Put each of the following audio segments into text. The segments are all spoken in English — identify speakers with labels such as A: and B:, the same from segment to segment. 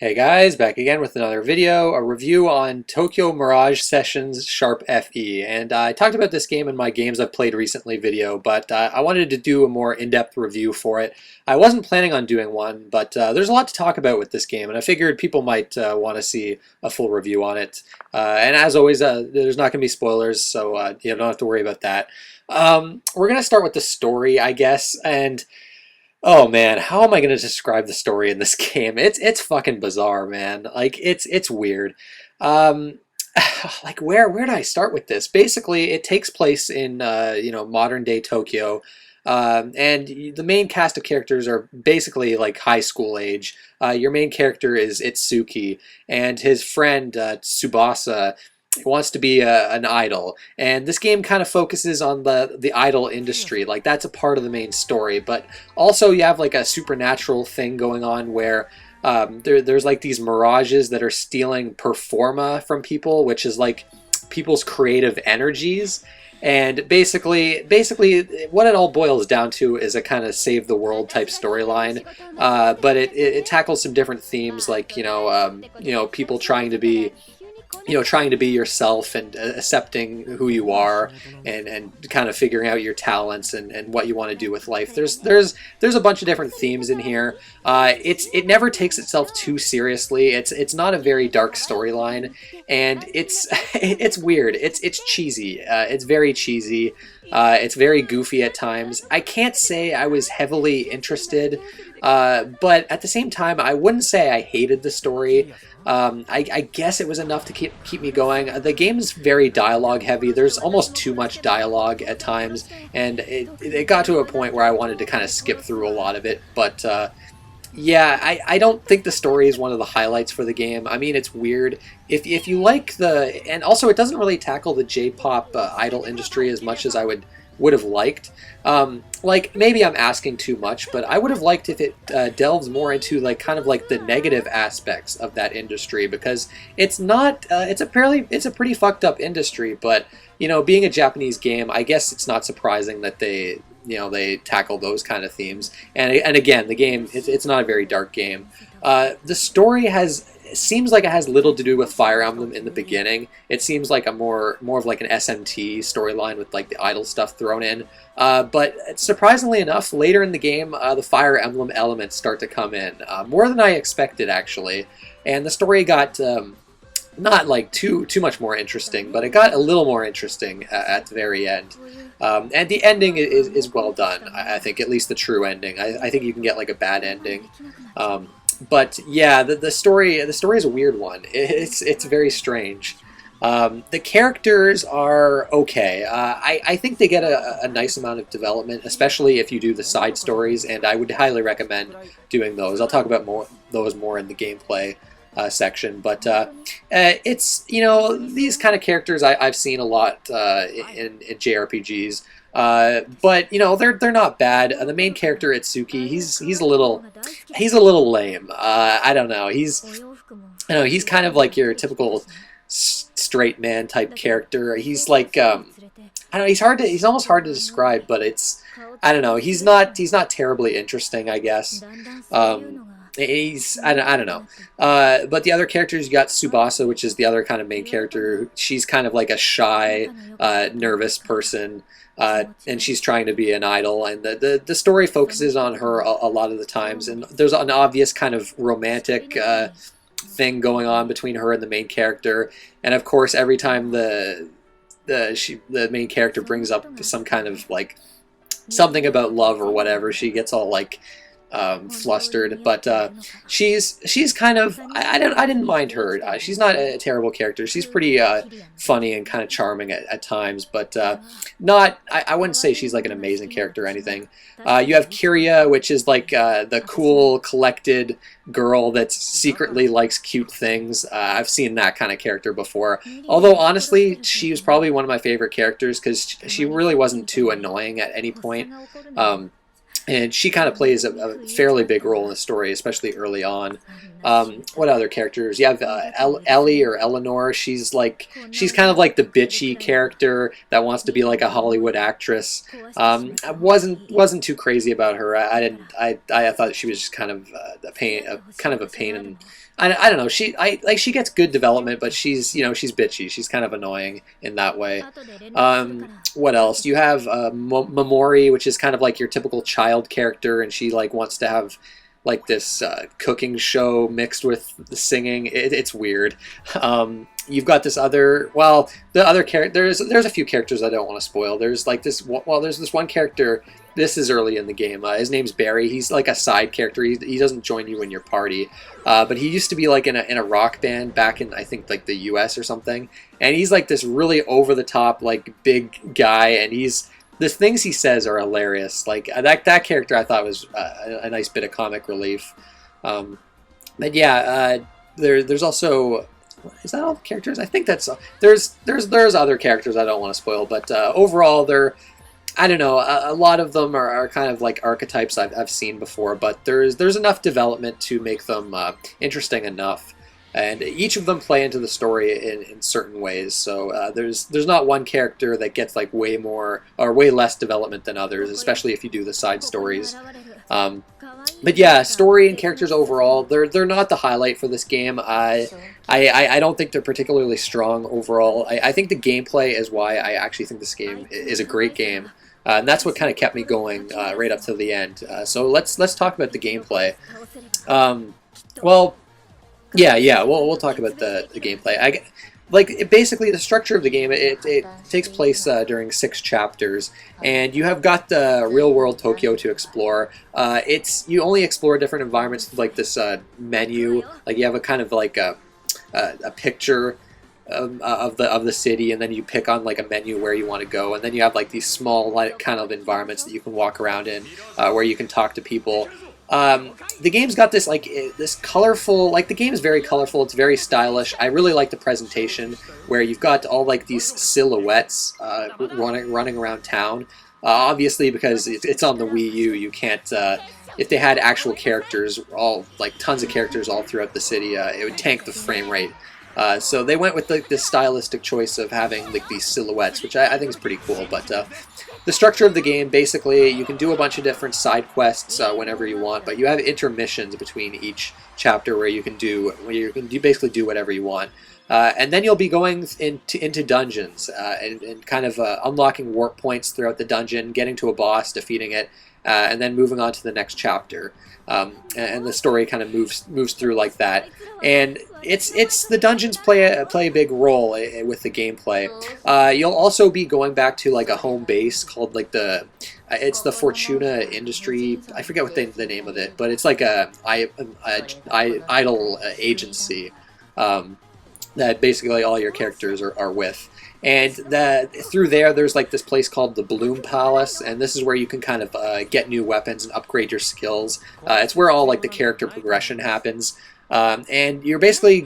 A: Hey guys, back again with another video, a review on Tokyo Mirage Sessions Sharp FE. And I talked about this game in my games I've played recently video, but I wanted to do a more in-depth review for it. I wasn't planning on doing one, but there's a lot to talk about with this game, and I figured people might want to see a full review on it. And as always, there's not going to be spoilers, so you don't have to worry about that. We're going to start with the story, I guess, and oh man, how am I going to describe the story in this game? It's fucking bizarre, man. Like it's weird. Um, like where do I start with this? Basically, it takes place in modern day Tokyo, and the main cast of characters are basically like high school age. Your main character is Itsuki, and his friend Tsubasa wants to be an idol, and this game kind of focuses on the idol industry. Like that's a part of the main story, but also you have like a supernatural thing going on where there's like these mirages that are stealing performa from people, which is like people's creative energies. And basically what it all boils down to is a kind of save the world type storyline, but it tackles some different themes, like people trying to be yourself and accepting who you are, and kind of figuring out your talents and what you want to do with life. There's a bunch of different themes in here. It never takes itself too seriously. It's not a very dark storyline, and it's it's weird. It's cheesy. It's very cheesy. It's very goofy at times. I can't say I was heavily interested, but at the same time, I wouldn't say I hated the story. I guess it was enough to keep me going. The game is very dialogue heavy. There's almost too much dialogue at times, and it got to a point where I wanted to kind of skip through a lot of it. But yeah, I don't think the story is one of the highlights for the game. I mean, it's weird. If you like and also it doesn't really tackle the J-pop idol industry as much as I would have liked. Like maybe I'm asking too much, but I would have liked if it delves more into like kind of like the negative aspects of that industry, because it's not it's a pretty fucked up industry. But being a Japanese game, I guess it's not surprising that they tackle those kind of themes. And again, the game, it's not a very dark game. The story seems like it has little to do with Fire Emblem in the beginning. It seems like a more of like an SMT storyline with like the idol stuff thrown in. But surprisingly enough, later in the game, the Fire Emblem elements start to come in, more than I expected actually. And the story got not like too much more interesting, but it got a little more interesting at the very end. And the ending is well done. I think, at least the true ending. I think you can get like a bad ending. But yeah, the story is a weird one. It's very strange. The characters are okay. I think they get a nice amount of development, especially if you do the side stories, and I would highly recommend doing those. I'll talk about those more in the gameplay section. But it's these kind of characters I've seen a lot in JRPGs. But they're not bad. The main character Itsuki, he's a little lame. I don't know. He's kind of like your typical straight man type character. He's like I don't know. He's almost hard to describe, but I don't know. He's not terribly interesting, I guess. I don't know. But the other characters, you got Tsubasa, which is the other kind of main character. She's kind of like a shy, nervous person. And she's trying to be an idol, and the story focuses on her a lot of the times, and there's an obvious kind of romantic thing going on between her and the main character. And of course, every time the main character brings up some kind of like something about love or whatever, she gets all like flustered. But she's kind of, I didn't mind her. She's not a terrible character. She's pretty funny and kind of charming at times, but not, I wouldn't say she's like an amazing character or anything. You have Kiria, which is like the cool, collected girl that secretly likes cute things. I've seen that kind of character before. Although honestly, she was probably one of my favorite characters because she really wasn't too annoying at any point. and she kind of plays a fairly big role in the story, especially early on. What other characters? You have Ellie or Eleanor. She's kind of like the bitchy character that wants to be like a Hollywood actress. I wasn't too crazy about her. I didn't. I thought she was just kind of a pain, kind of a pain, and I don't know. She gets good development, but she's bitchy. She's kind of annoying in that way. What else? You have Momori, which is kind of like your typical child character, and she like wants to have like this cooking show mixed with the singing. It's weird. You've got this other, well, the other character, there's a few characters I don't want to spoil. There's like this, well, there's this one character, this is early in the game. His name's Barry. He's like a side character. He doesn't join you in your party. But he used to be like in a rock band back in, I think, like the US or something. And he's like this really over the top, like big guy. And the things he says are hilarious. Like that character I thought was a nice bit of comic relief. But yeah, there's also, is that all the characters? I think that's there's other characters I don't want to spoil, but overall I don't know, a lot of them are kind of like archetypes I've seen before, but there's enough development to make them interesting enough. And each of them play into the story in certain ways. So there's not one character that gets like way more or way less development than others, especially if you do the side stories. But yeah, story and characters overall, they're not the highlight for this game. I don't think they're particularly strong overall. I think the gameplay is why I actually think this game is a great game. And that's what kind of kept me going right up to the end. So let's talk about the gameplay. Well, yeah. We'll talk about the gameplay. Basically, the structure of the game, it takes place during 6 chapters, and you have got the real-world Tokyo to explore. You only explore different environments with like this menu. Like you have a kind of like a picture of the city, and then you pick on like a menu where you want to go, and then you have like these small like kind of environments that you can walk around in, where you can talk to people. The game's got this this colorful, like the game is very colorful, it's very stylish. I really like the presentation where you've got all like these silhouettes running around town. Obviously because it's on the Wii U, you can't, if they had actual characters, all like tons of characters all throughout the city, it would tank the frame rate. So they went with this stylistic choice of having like these silhouettes, which I think is pretty cool. But the structure of the game, basically, you can do a bunch of different side quests whenever you want, but you have intermissions between each chapter where you can basically do whatever you want. And then you'll be going into dungeons and kind of unlocking warp points throughout the dungeon, getting to a boss, defeating it, and then moving on to the next chapter. And the story kind of moves through like that. And it's the dungeons play a big role with the gameplay. You'll also be going back to like a home base called like it's the Fortuna Industry. I forget what the name of it, but it's like a idol agency that basically all your characters are with. And through there's like this place called the Bloom Palace, and this is where you can kind of get new weapons and upgrade your skills. It's where all like the character progression happens. And you're basically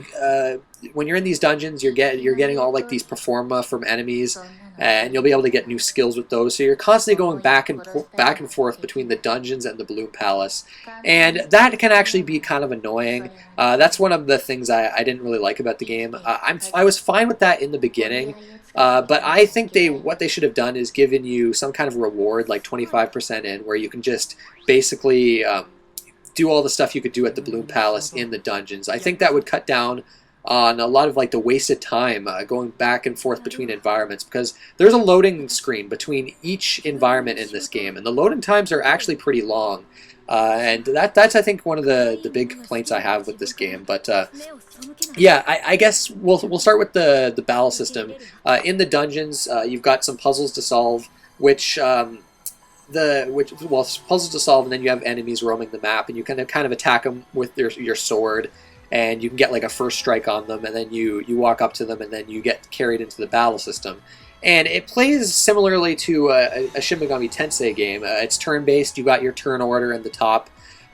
A: when you're in these dungeons, you're getting all like these performa from enemies, and you'll be able to get new skills with those. So you're constantly going back and forth between the dungeons and the Bloom Palace, and that can actually be kind of annoying. That's one of the things I didn't really like about the game. I was fine with that in the beginning. But I think what they should have done is given you some kind of reward, like 25% in, where you can just basically do all the stuff you could do at the Bloom Palace in the dungeons. I think that would cut down on a lot of like the wasted time going back and forth between environments, because there's a loading screen between each environment in this game, and the loading times are actually pretty long. And that's I think one of the big complaints I have with this game. But yeah, I guess we'll start with the battle system. In the dungeons, you've got some puzzles to solve, puzzles to solve, and then you have enemies roaming the map, and you can kind of attack them with your sword, and you can get like a first strike on them, and then you walk up to them, and then you get carried into the battle system. And it plays similarly to a Shin Megami Tensei game. It's turn-based. You got your turn order in the top,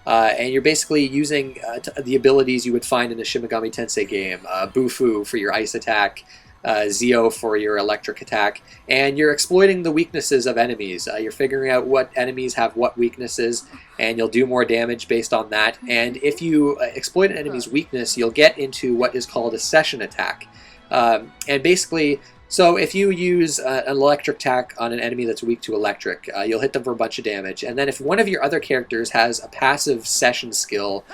A: and you're basically using the abilities you would find in a Shin Megami Tensei game. Bufu for your ice attack, Zeo for your electric attack, and you're exploiting the weaknesses of enemies. You're figuring out what enemies have what weaknesses, and you'll do more damage based on that. And if you exploit an enemy's weakness, you'll get into what is called a session attack. And basically, so if you use an electric attack on an enemy that's weak to electric, you'll hit them for a bunch of damage. And then if one of your other characters has a passive session skill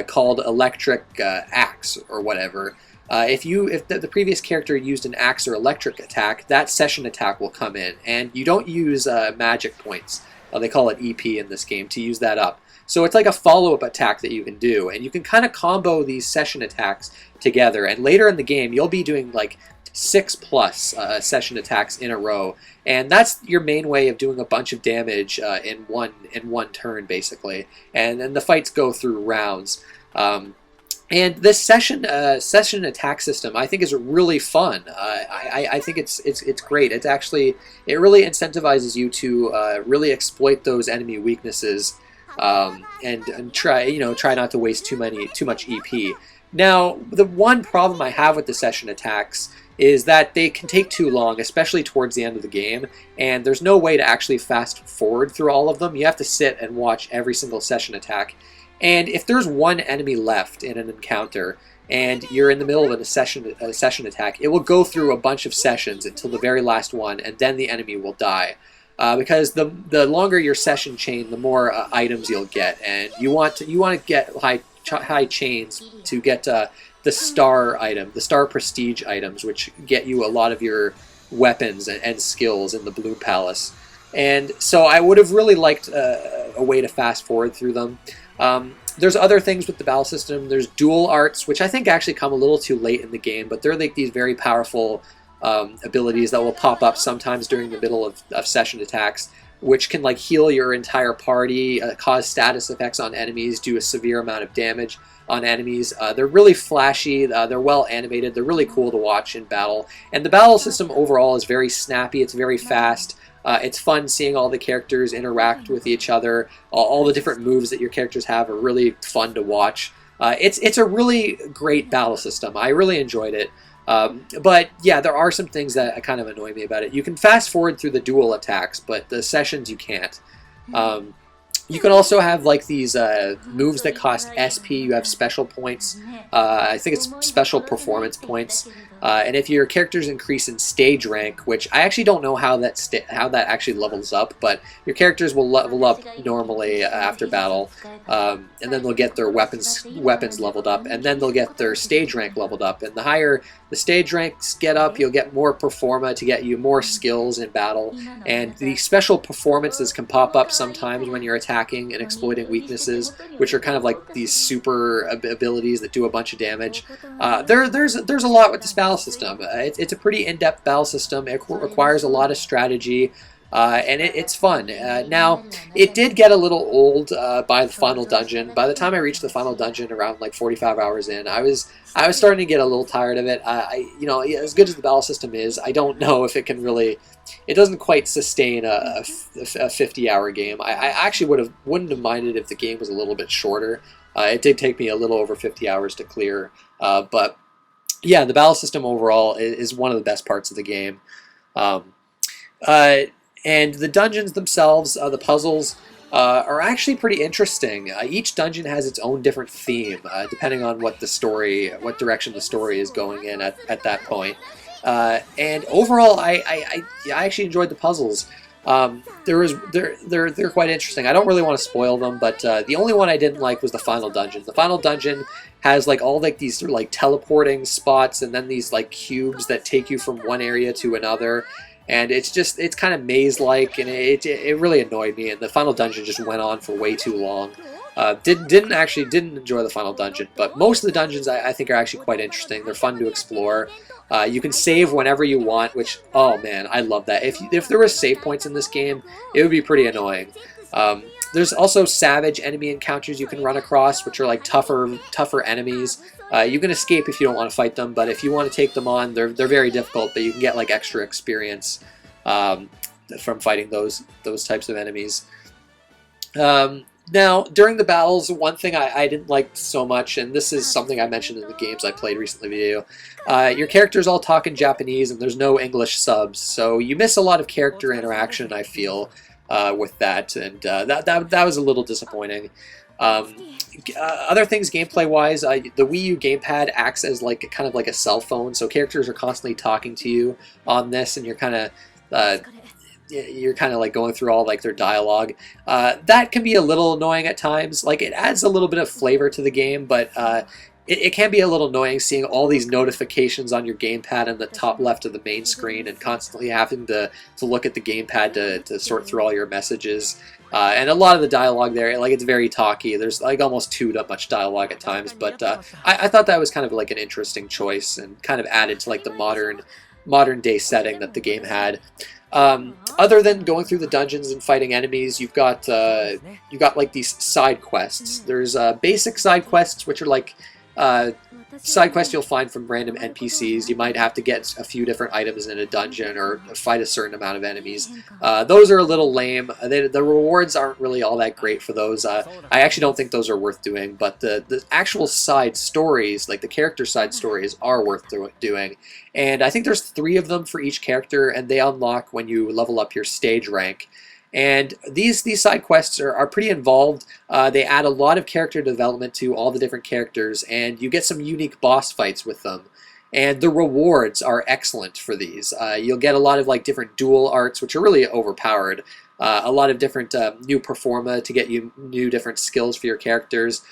A: called electric axe or whatever, if the previous character used an axe or electric attack, that session attack will come in. And you don't use magic points, they call it EP in this game, to use that up. So it's like a follow-up attack that you can do, and you can kind of combo these session attacks together. And later in the game, you'll be doing like 6+ session attacks in a row, and that's your main way of doing a bunch of damage in one turn, basically. And then the fights go through rounds. And this session attack system, I think, is really fun. I think it's great. It really incentivizes you to really exploit those enemy weaknesses. And try not to waste too much EP. Now, the one problem I have with the session attacks is that they can take too long, especially towards the end of the game, and there's no way to actually fast forward through all of them. You have to sit and watch every single session attack. And if there's one enemy left in an encounter, and you're in the middle of a session attack, it will go through a bunch of sessions until the very last one, and then the enemy will die. Because the longer your session chain, the more items you'll get, and you want to get high chains to get the star item, the star prestige items, which get you a lot of your weapons and skills in the Bloom Palace. And so I would have really liked a way to fast forward through them. There's other things with the battle system. There's dual arts, which I think actually come a little too late in the game, but they're like these very powerful abilities that will pop up sometimes during the middle of session attacks, which can like heal your entire party, cause status effects on enemies, do a severe amount of damage on enemies. They're really flashy, they're well animated, they're really cool to watch in battle, and the battle system overall is very snappy, it's very fast. It's fun seeing all the characters interact with each other. All the different moves that your characters have are really fun to watch. It's a really great battle system. I really enjoyed it. But yeah, there are some things that kind of annoy me about it. You can fast forward through the dual attacks, but the sessions you can't. You can also have like these moves that cost SP. You have special points. I think it's special performance points. And if your characters increase in stage rank, which I actually don't know how that actually levels up, but your characters will level up normally after battle, and then they'll get their weapons leveled up, and then they'll get their stage rank leveled up. And the higher the stage ranks get up, you'll get more performa to get you more skills in battle. And the special performances can pop up sometimes when you're attacking and exploiting weaknesses, which are kind of like these super abilities that do a bunch of damage. There's a lot with this battle system. It's a pretty in-depth battle system. It requires a lot of strategy, and it's fun. Now, it did get a little old by the final dungeon. By the time I reached the final dungeon, around like 45 hours in, I was starting to get a little tired of it. As good as the battle system is, I don't know if it can really. It doesn't quite sustain a 50-hour game. I actually wouldn't have minded if the game was a little bit shorter. It did take me a little over 50 hours to clear, but yeah, the battle system overall is one of the best parts of the game. And the dungeons themselves, the puzzles, are actually pretty interesting. Each dungeon has its own different theme, depending on what direction the story is going in at that point. And overall, I actually enjoyed the puzzles. They're quite interesting. I don't really want to spoil them, but the only one I didn't like was the final dungeon. The final dungeon has like all like these like teleporting spots, and then these like cubes that take you from one area to another. And it's kind of maze-like, and it really annoyed me. And the final dungeon just went on for way too long. Didn't enjoy the final dungeon, but most of the dungeons I think are actually quite interesting. They're fun to explore. You can save whenever you want, which, oh man, I love that. If there were save points in this game, it would be pretty annoying. There's also savage enemy encounters you can run across, which are like tougher enemies. You can escape if you don't want to fight them, but if you want to take them on, they're very difficult, but you can get like extra experience from fighting those types of enemies. Now, during the battles, one thing I didn't like so much, and this is something I mentioned in the games I played recently video, your characters all talk in Japanese and there's no English subs, so you miss a lot of character interaction, I feel, with that, and that was a little disappointing. Um, Other things gameplay-wise, the Wii U gamepad acts as like kind of like a cell phone, so characters are constantly talking to you on this, and uh, you're kind of like going through all like their dialogue. That can be a little annoying at times. Like it adds a little bit of flavor to the game, but it can be a little annoying seeing all these notifications on your gamepad in the top left of the main screen and constantly having to look at the gamepad to sort through all your messages. And a lot of the dialogue there, like it's very talky. There's like almost too much dialogue at times, but I thought that was kind of like an interesting choice and kind of added to like the modern day setting that the game had. Other than going through the dungeons and fighting enemies, you've got like these side quests. There's basic side quests, which are like side quests you'll find from random NPCs. You might have to get a few different items in a dungeon or fight a certain amount of enemies. Those are a little lame. The rewards aren't really all that great for those. I actually don't think those are worth doing, but the actual side stories, like the character side stories, are worth doing. And I think there's 3 of them for each character, and they unlock when you level up your stage rank. And these side quests are pretty involved. They add a lot of character development to all the different characters, and you get some unique boss fights with them. And the rewards are excellent for these. You'll get a lot of like different dual arts, which are really overpowered. A lot of different new performa to get you new different skills for your characters.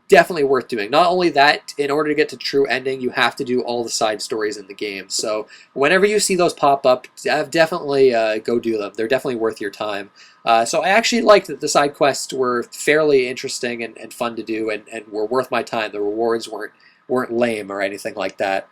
A: Definitely worth doing. Not only that, in order to get to true ending, you have to do all the side stories in the game. So whenever you see those pop up, definitely go do them. They're definitely worth your time. So I actually liked that the side quests were fairly interesting and fun to do, and were worth my time. The rewards weren't lame or anything like that.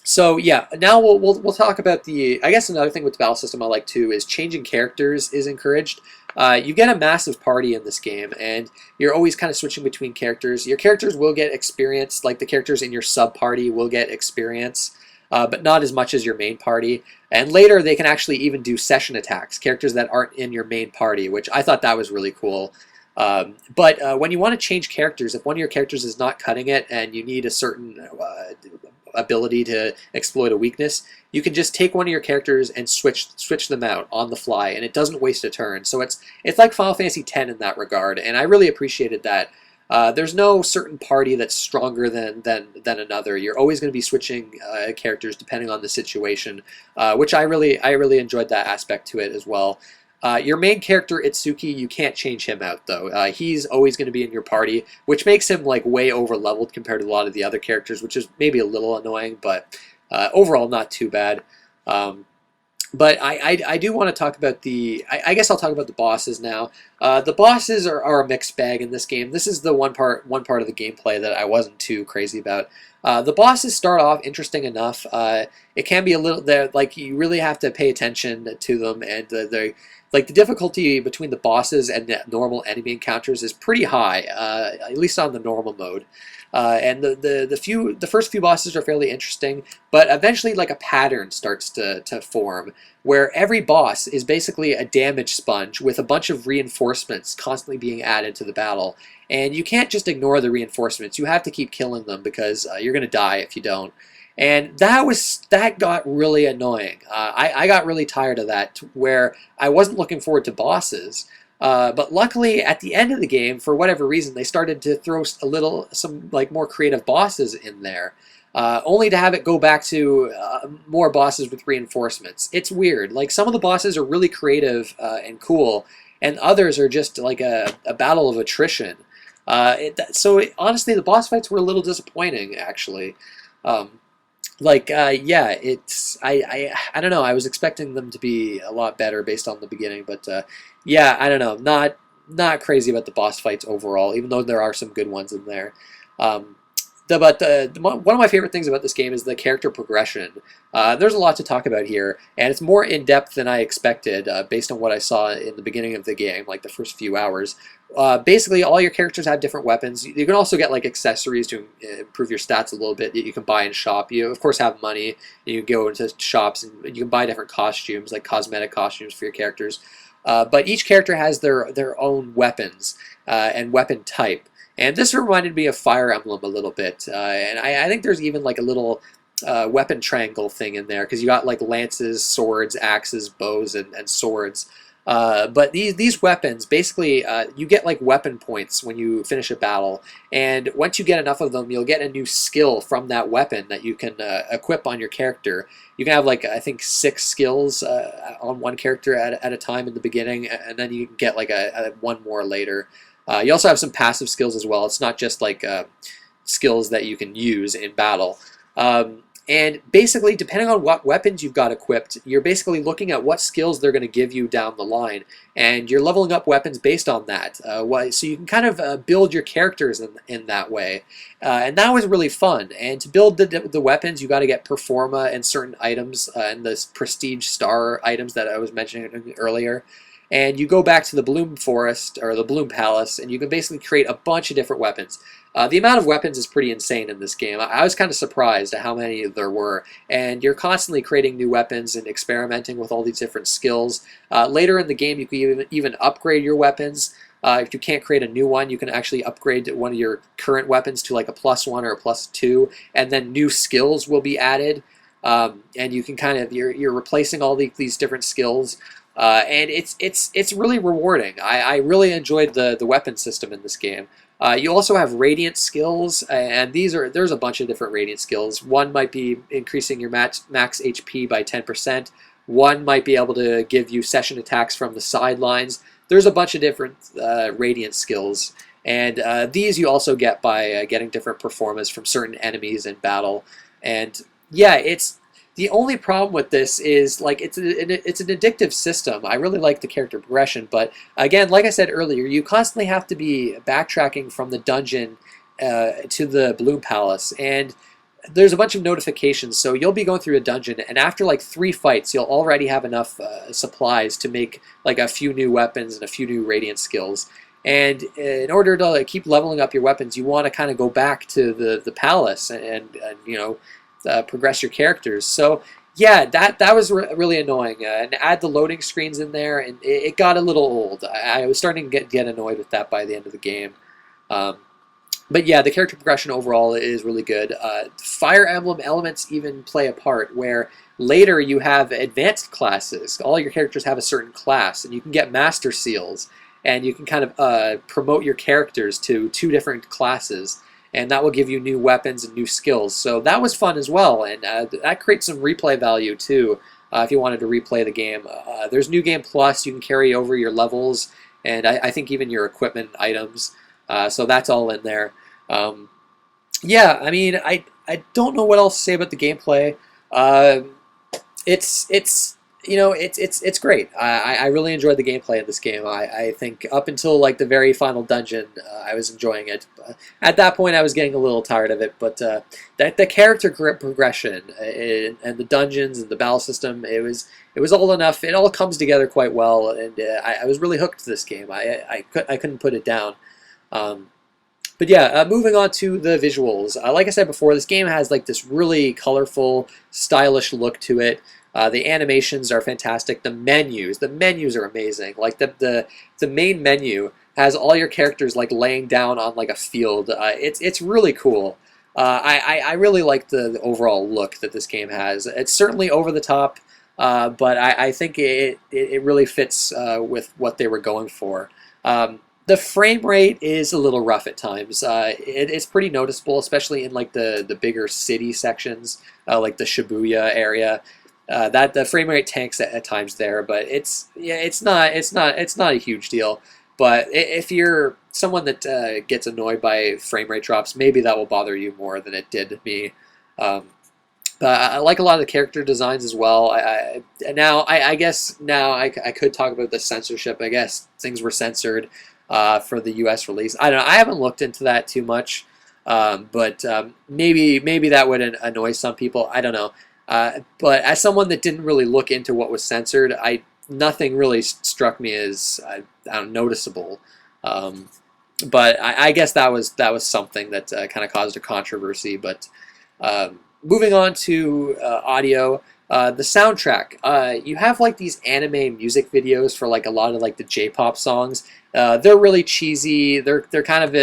A: So yeah, now we'll talk about I guess another thing with the battle system I like too is changing characters is encouraged. You get a massive party in this game, and you're always kind of switching between characters. Your characters will get experience, like the characters in your sub-party will get experience, but not as much as your main party. And later they can actually even do session attacks, characters that aren't in your main party, which I thought that was really cool. But when you want to change characters, if one of your characters is not cutting it and you need a certain ability to exploit a weakness, you can just take one of your characters and switch them out on the fly, and it doesn't waste a turn. So it's like Final Fantasy X in that regard, and I really appreciated that. There's no certain party that's stronger than another. You're always going to be switching characters depending on the situation, which I really enjoyed that aspect to it as well. Your main character, Itsuki, you can't change him out, though. He's always going to be in your party, which makes him like way over-leveled compared to a lot of the other characters, which is maybe a little annoying, but overall not too bad. But I do want to talk about I guess I'll talk about the bosses now. The bosses are a mixed bag in this game. This is the one part of the gameplay that I wasn't too crazy about. The bosses start off interesting enough. It can be a little, like you really have to pay attention to them, and like the difficulty between the bosses and the normal enemy encounters is pretty high, at least on the normal mode. And the first few bosses are fairly interesting, but eventually like a pattern starts to form where every boss is basically a damage sponge with a bunch of reinforcements constantly being added to the battle. And you can't just ignore the reinforcements. You have to keep killing them because you're going to die if you don't. And that got really annoying. I got really tired of that, where I wasn't looking forward to bosses. But luckily, at the end of the game, for whatever reason, they started to throw some like more creative bosses in there, only to have it go back to more bosses with reinforcements. It's weird. Like some of the bosses are really creative and cool, and others are just like a battle of attrition. Honestly, the boss fights were a little disappointing, actually. Yeah, it's I don't know. I was expecting them to be a lot better based on the beginning, but yeah, I don't know. Not crazy about the boss fights overall, even though there are some good ones in there. One of my favorite things about this game is the character progression. There's a lot to talk about here, and it's more in-depth than I expected based on what I saw in the beginning of the game, like the first few hours. Basically, all your characters have different weapons. You can also get like accessories to improve your stats a little bit that you can buy in shop. You, of course, have money, and you go into shops, and you can buy different costumes, like cosmetic costumes for your characters. but each character has their own weapons and weapon type. And this reminded me of Fire Emblem a little bit, and I think there's even like a little weapon triangle thing in there because you got like lances, swords, axes, bows, and swords. But these weapons, basically, you get like weapon points when you finish a battle, and once you get enough of them, you'll get a new skill from that weapon that you can equip on your character. You can have like I think 6 skills on one character at a time in the beginning, and then you can get like a one more later. You also have some passive skills as well. It's not just like skills that you can use in battle. And basically, depending on what weapons you've got equipped, you're basically looking at what skills they're going to give you down the line, and you're leveling up weapons based on that. So you can kind of build your characters in that way, and that was really fun. And to build the weapons, you got to get Performa and certain items, and the Prestige Star items that I was mentioning earlier. And you go back to the Bloom Forest, or the Bloom Palace, and you can basically create a bunch of different weapons. The amount of weapons is pretty insane in this game. I was kind of surprised at how many there were. And you're constantly creating new weapons and experimenting with all these different skills. Later in the game, you can even upgrade your weapons. If you can't create a new one, you can actually upgrade one of your current weapons to like a +1 or a +2, and then new skills will be added. And you can kind of, you're replacing all these different skills. And it's really rewarding. I really enjoyed the weapon system in this game. You also have radiant skills, and there's a bunch of different radiant skills. One might be increasing your max HP by 10%. One might be able to give you session attacks from the sidelines. There's a bunch of different radiant skills, and these you also get by getting different performances from certain enemies in battle. And yeah, the only problem with this is like it's an addictive system. I really like the character progression, but again, like I said earlier, you constantly have to be backtracking from the dungeon to the Bloom Palace, and there's a bunch of notifications. So you'll be going through a dungeon, and after like 3 fights, you'll already have enough supplies to make like a few new weapons and a few new radiant skills. And in order to like, keep leveling up your weapons, you want to kind of go back to the palace and you know, progress your characters. So yeah, that was really annoying. And add the loading screens in there, and it got a little old. I was starting to get annoyed with that by the end of the game. But yeah, the character progression overall is really good. Fire Emblem elements even play a part, where later you have advanced classes. All your characters have a certain class, and you can get master seals, and you can kind of promote your characters to 2 different classes. And that will give you new weapons and new skills. So that was fun as well, and that creates some replay value too if you wanted to replay the game. There's New Game Plus, you can carry over your levels, and I think even your equipment and items, so that's all in there. Yeah, I mean, I don't know what else to say about the gameplay. It's you know, it's great. I really enjoyed the gameplay of this game. I think up until like the very final dungeon, I was enjoying it. At that point, I was getting a little tired of it. But the character progression and the dungeons and the battle system, it was all enough. It all comes together quite well, and I was really hooked to this game. I couldn't put it down. But yeah, moving on to the visuals. Like I said before, this game has like this really colorful, stylish look to it. The animations are fantastic. The menus are amazing. Like the main menu has all your characters like laying down on like a field. It's really cool. I really like the overall look that this game has. It's certainly over the top, but I think it really fits with what they were going for. The frame rate is a little rough at times. It's pretty noticeable, especially in like the bigger city sections, like the Shibuya area. That the frame rate tanks at times there, but it's not a huge deal. But if you're someone that gets annoyed by frame rate drops, maybe that will bother you more than it did me. I like a lot of the character designs as well. I guess now I could talk about the censorship. I guess things were censored for the U.S. release. I don't know. I haven't looked into that too much, but maybe that would annoy some people. I don't know. But as someone that didn't really look into what was censored, nothing really struck me as noticeable. But I guess that was something that kind of caused a controversy. But moving on to audio, The soundtrack, you have like these anime music videos for like a lot of like the J-pop songs. They're really cheesy. They're kind of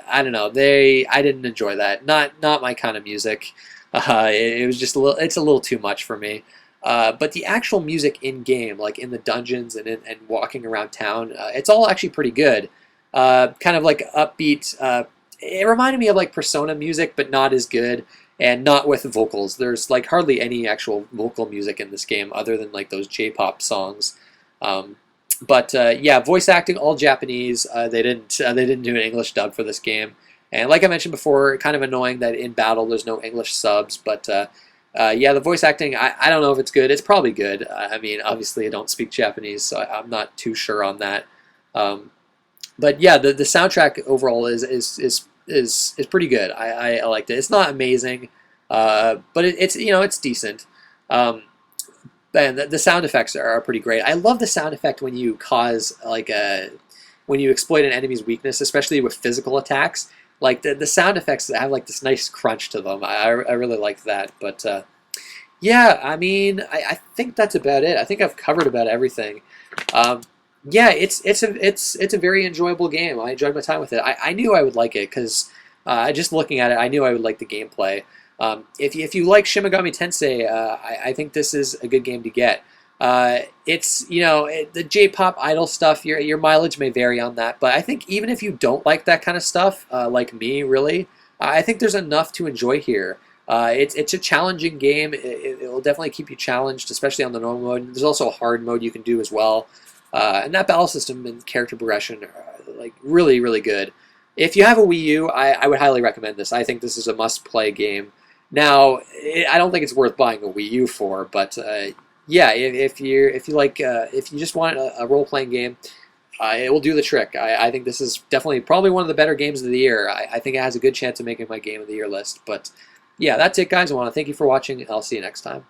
A: I don't know. I didn't enjoy that. Not my kind of music. It was just a little. It's a little too much for me. But the actual music in game, like in the dungeons and walking around town, it's all actually pretty good. Kind of like upbeat. It reminded me of like Persona music, but not as good, and not with vocals. There's like hardly any actual vocal music in this game other than like those J-pop songs. But yeah, voice acting all Japanese. They didn't do an English dub for this game. And like I mentioned before, kind of annoying that in battle there's no English subs. But yeah, the voice acting, I don't know if it's good. It's probably good. I mean, obviously I don't speak Japanese, so I'm not too sure on that. But yeah, the soundtrack overall is pretty good. I liked it. It's not amazing, but it's it's decent. And the sound effects are pretty great. I love the sound effect when you cause like when you exploit an enemy's weakness, especially with physical attacks. Like the sound effects that have like this nice crunch to them. I really like that. But yeah, I mean, I think that's about it. I think I've covered about everything. Yeah, it's a very enjoyable game. I enjoyed my time with it. I knew I would like it because just looking at it, I knew I would like the gameplay. If you like Shin Megami Tensei, I think this is a good game to get. It's the J-pop idol stuff. Your mileage may vary on that, but I think even if you don't like that kind of stuff, like me, really, I think there's enough to enjoy here. It's a challenging game. It will definitely keep you challenged, especially on the normal mode. There's also a hard mode you can do as well. And that battle system and character progression are like really, really good. If you have a Wii U, I would highly recommend this. I think this is a must-play game. Now, I don't think it's worth buying a Wii U for, but yeah, if you just want a role-playing game, it will do the trick. I think this is definitely probably one of the better games of the year. I think it has a good chance of making my game of the year list. But yeah, that's it, guys. I want to thank you for watching, and I'll see you next time.